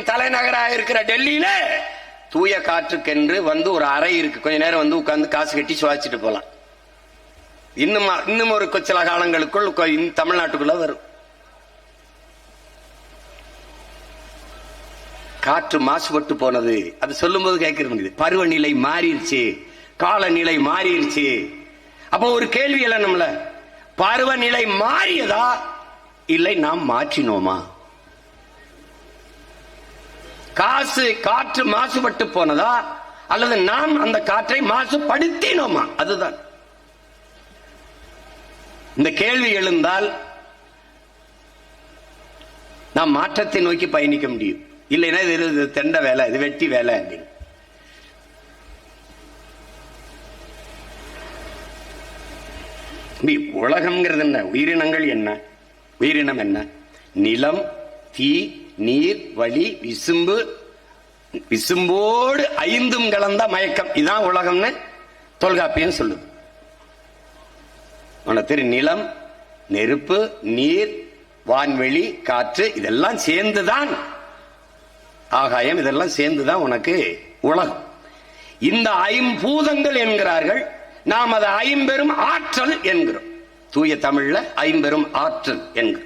தலைநகராக இருக்கிற டெல்லியில தூய காற்றுக்கென்று வந்து ஒரு அறை இருக்கு. கொஞ்ச நேரம் வந்து உட்கார்ந்து காசு கட்டி சுவாசிச்சுட்டு போலாம். இன்னும் ஒரு சில காலங்களுக்குள் தமிழ்நாட்டுக்குள்ள வரும். காற்று மாசுபட்டு போனது. அது சொல்லும் போது கேட்கிறது, பருவநிலை மாறிடுச்சு, காலநிலை மாறிடுச்சு. அப்போ ஒரு கேள்வி எல்லாம் நம்மள, பருவநிலை மாறியதா இல்லை நாம் மாற்றினோமா? காற்று மாசுபட்டு போனதா அல்லது நாம் அந்த காற்றை மாசுபடுத்தினோமா? அதுதான் இந்த கேள்வி எழுந்தால் நாம் மாற்றத்தை நோக்கி பயணிக்க முடியும். இல்லைன்னா இது தெண்ட வேலை, இது வெட்டி வேலை அப்படின்னு. உலகம்ங்கிறது என்ன? உயிரினங்கள் என்ன? உயிரினம் என்ன? நிலம், தீ, நீர், வழி, விசும்பு, விசும்போடு ஐந்தும் கலந்த மயக்கம். இதான் உலகம்னு தொல்காப்பியம் சொல்லுது. நிலம், நெருப்பு, நீர், வான்வெளி, காற்று இதெல்லாம் சேர்ந்துதான் ஆகாயம். இதெல்லாம் சேர்ந்துதான் உனக்கு உலகம். இந்த ஐம்பூதங்கள் என்கிறார்கள். நாம் அதை ஐம்பெரும் ஆற்றல் என்கிறோம். தூய தமிழ்ல ஐம்பெரும் ஆற்றல் என்கிறோம்.